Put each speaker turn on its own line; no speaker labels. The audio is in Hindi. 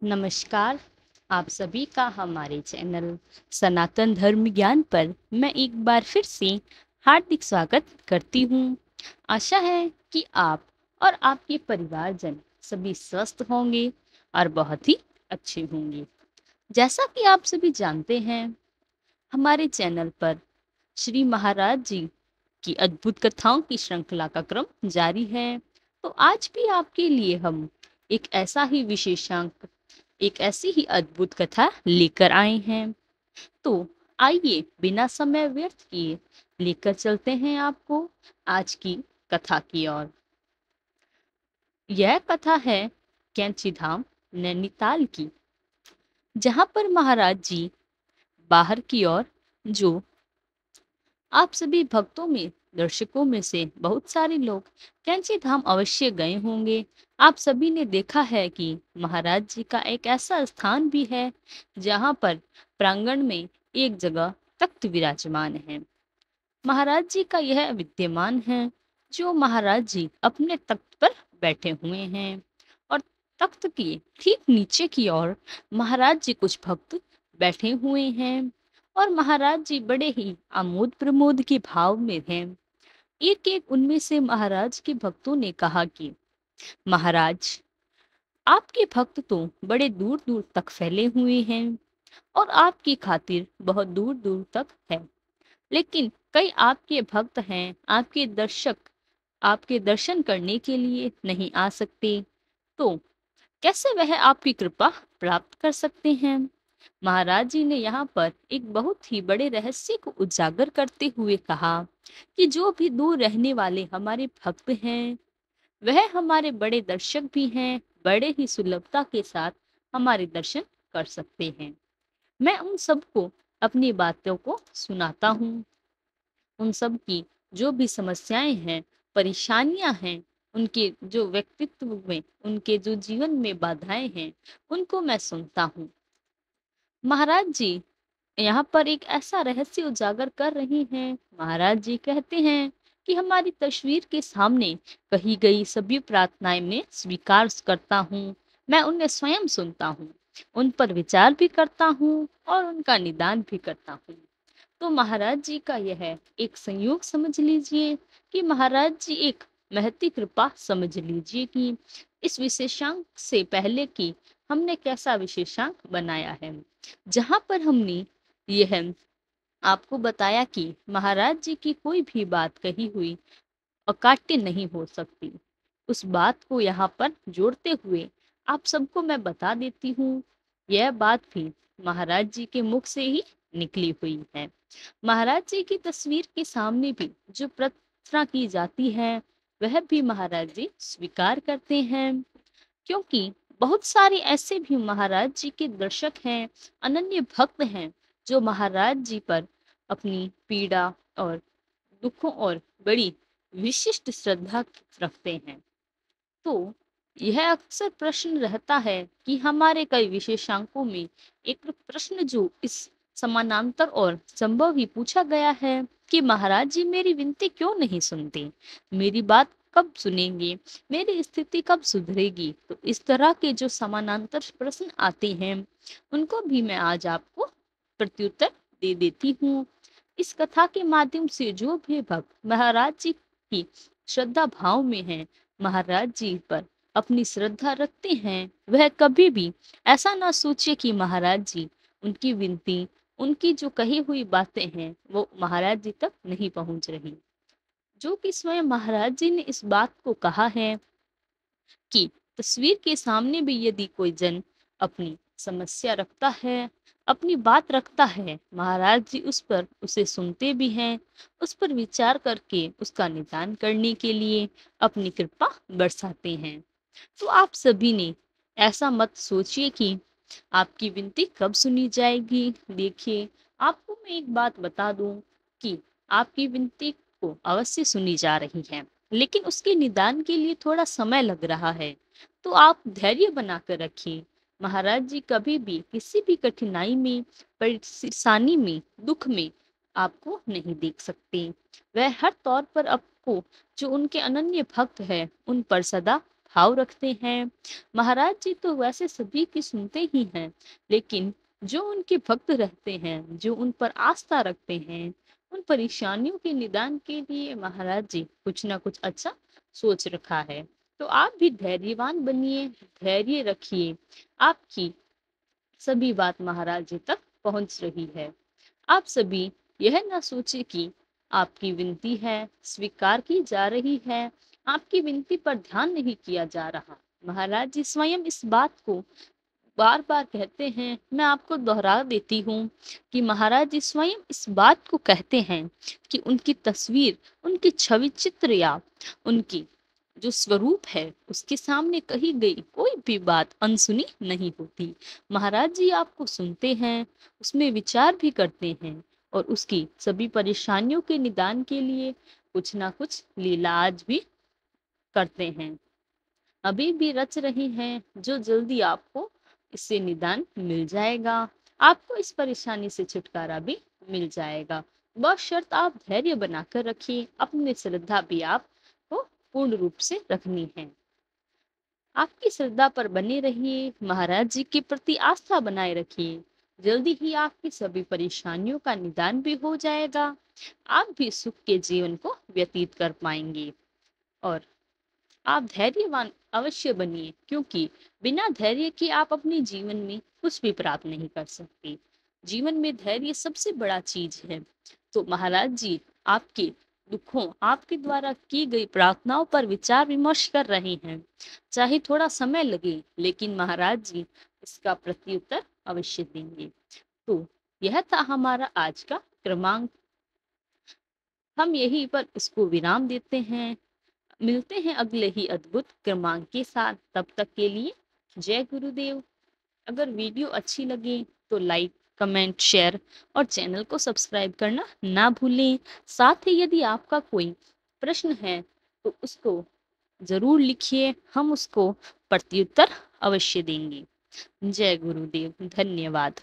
नमस्कार। आप सभी का हमारे चैनल सनातन धर्म ज्ञान पर मैं एक बार फिर से हार्दिक स्वागत करती हूँ। आशा है कि आप और आपके परिवारजन सभी स्वस्थ होंगे और बहुत ही अच्छे होंगे। जैसा कि आप सभी जानते हैं, हमारे चैनल पर श्री महाराज जी की अद्भुत कथाओं की श्रृंखला का क्रम जारी है। तो आज भी आपके लिए हम एक ऐसा ही विशेषांक, एक ऐसी ही अद्भुत कथा लेकर आए हैं। तो आइए बिना समय व्यर्थ किए लेकर चलते हैं आपको आज की कथा की ओर। यह कथा है कैंची धाम नैनीताल की, जहां पर महाराज जी बाहर की ओर, जो आप सभी भक्तों में, दर्शकों में से बहुत सारे लोग कैंची धाम अवश्य गए होंगे। आप सभी ने देखा है कि महाराज जी का एक ऐसा स्थान भी है जहां पर प्रांगण में एक जगह तख्त विराजमान है। महाराज जी का यह विद्यमान है, जो महाराज जी अपने तख्त पर बैठे हुए हैं और तख्त के ठीक नीचे की ओर महाराज जी कुछ भक्त बैठे हुए हैं और महाराज जी बड़े ही आमोद प्रमोद के भाव में हैं। एक एक उनमें से महाराज के भक्तों ने कहा कि महाराज, आपके भक्त तो बड़े दूर दूर तक फैले हुए हैं और आपकी खातिर बहुत दूर दूर तक है, लेकिन कई आपके भक्त हैं, आपके दर्शक आपके दर्शन करने के लिए नहीं आ सकते, तो कैसे वह आपकी कृपा प्राप्त कर सकते हैं। महाराज जी ने यहाँ पर एक बहुत ही बड़े रहस्य को उजागर करते हुए कहा कि जो भी दूर रहने वाले हमारे भक्त हैं, वह हमारे बड़े दर्शक भी हैं, बड़े ही सुलभता के साथ हमारे दर्शन कर सकते हैं। मैं उन सबको अपनी बातों को सुनाता हूँ। उन सब की जो भी समस्याएं हैं, परेशानियां हैं, उनके जो व्यक्तित्व में, उनके जो जीवन में बाधाएं हैं, उनको मैं सुनता हूँ। महाराज जी यहाँ पर एक ऐसा रहस्य उजागर कर रही हैं। महाराज जी कहते हैं कि हमारी तस्वीर के सामने कही गई सभी प्रार्थनाएं मैं स्वीकार करता हूँ। मैं उन्हें स्वयं सुनता हूँ, उन पर विचार भी करता हूँ और उनका निदान भी करता हूँ। तो महाराज जी का यह एक संयोग समझ लीजिए कि महाराज जी एक महती कृपा समझ लीजिए कि इस विशेषांक से पहले कि हमने कैसा विशेषांक बनाया है, जहां पर हमने यह आपको बताया कि महाराज जी की कोई भी बात कही हुई अकाट्य नहीं हो सकती। उस बात को यहाँ पर जोड़ते हुए आप सबको मैं बता देती हूँ, यह बात भी महाराज जी के मुख से ही निकली हुई है। महाराज जी की तस्वीर के सामने भी जो प्रार्थना की जाती है, वह भी महाराज जी स्वीकार करते हैं, क्योंकि बहुत सारे ऐसे भी महाराज जी के दर्शक हैं, अनन्य भक्त हैं, जो महाराज जी पर अपनी पीड़ा और दुखों और बड़ी विशिष्ट श्रद्धा रखते हैं। तो यह अक्सर प्रश्न रहता है कि हमारे कई विशेषांकों में एक प्रश्न जो इस समानांतर और संभव ही पूछा गया है कि महाराज जी मेरी विनती क्यों नहीं सुनते, मेरी बात कब सुनेंगे, मेरी स्थिति कब सुधरेगी। तो इस तरह के जो समानांतर प्रश्न आते हैं, उनको भी मैं आज आपको प्रत्युत्तर दे देती हूँ। इस कथा के माध्यम से जो भी भक्त महाराज जी की श्रद्धा भाव में है, महाराज जी पर अपनी श्रद्धा रखते हैं, वह कभी भी ऐसा ना सोचे कि महाराज जी उनकी विनती, उनकी जो कही हुई बातें हैं, वो महाराज जी तक नहीं पहुंच रही। जो कि स्वयं महाराज जी ने इस बात को कहा है कि तस्वीर के सामने भी यदि कोई जन अपनी समस्या रखता है, अपनी बात रखता है, महाराज जी उस पर उसे सुनते भी हैं, उस पर विचार करके उसका निदान करने के लिए अपनी कृपा बरसाते हैं। तो आप सभी ने ऐसा मत सोचिए कि आपकी विनती कब सुनी जाएगी। देखिए, आपको मैं एक बात बता दूं कि आपकी विनती को अवश्य सुनी जा रही है, लेकिन उसके निदान के लिए थोड़ा समय लग रहा है। तो आप धैर्य बनाकर रखिए। महाराज जी कभी भी किसी भी कठिनाई में, परेशानी में, दुख में आपको नहीं देख सकते। वह हर तौर पर आपको, जो उनके अनन्य भक्त है, उन पर सदा भाव रखते हैं। महाराज जी तो वैसे सभी की सुनते ही हैं, लेकिन जो उनके भक्त रहते हैं, जो उन पर आस्था रखते हैं, उन परेशानियों के निदान के लिए महाराज जी कुछ ना कुछ अच्छा सोच रखा है। तो आप भी धैर्यवान बनिए, धैर्य रखिए। आपकी सभी बात महाराज जी तक पहुंच रही है। आप सभी यह ना सोचे कि आपकी विनती है स्वीकार की जा रही है, आपकी विनती पर ध्यान नहीं किया जा रहा। महाराज जी स्वयं इस बात को बार बार कहते हैं। मैं आपको दोहरा देती हूँ कि महाराज जी स्वयं इस बात को कहते हैं कि उनकी तस्वीर, उनकी छवि चित्र या उनकी जो स्वरूप है उसके सामने कही गई कोई भी बात अनसुनी नहीं होती। महाराज जी आपको सुनते हैं, उसमें विचार भी करते हैं और उसकी सभी परेशानियों के निदान के लिए कुछ ना कुछ लीला आज भी करते हैं, अभी भी रच रही हैं, जो जल्दी आपको इससे निदान मिल जाएगा। आपको इस परेशानी से छुटकारा भी मिल जाएगा। बस शर्त आप धैर्य बनाकर रखिए, अपनी श्रद्धा भी आपको पूर्ण रूप से रखनी है। आपकी श्रद्धा पर बने रहिए, महाराज जी के प्रति आस्था बनाए रखिए। जल्दी ही आपकी सभी परेशानियों का निदान भी हो जाएगा। आप भी सुख के जीवन को व्यतीत कर पाएंगे। और आप धैर्यवान अवश्य बनिए, क्योंकि बिना धैर्य के आप अपने जीवन में कुछ भी प्राप्त नहीं कर सकते। जीवन में धैर्य सबसे बड़ा चीज है। तो महाराज जी आपके दुखों, आपके द्वारा की गई प्रार्थनाओं पर विचार विमर्श कर रहे हैं। चाहे थोड़ा समय लगे, लेकिन महाराज जी इसका प्रत्युत्तर अवश्य देंगे। तो यह था हमारा आज का क्रमांक। हम यहीं पर इसको विराम देते हैं। मिलते हैं अगले ही अद्भुत क्रमांक के साथ। तब तक के लिए जय गुरुदेव। अगर वीडियो अच्छी लगे तो लाइक, कमेंट, शेयर और चैनल को सब्सक्राइब करना ना भूलें। साथ ही यदि आपका कोई प्रश्न है तो उसको जरूर लिखिए, हम उसको प्रत्युत्तर अवश्य देंगे। जय गुरुदेव, धन्यवाद।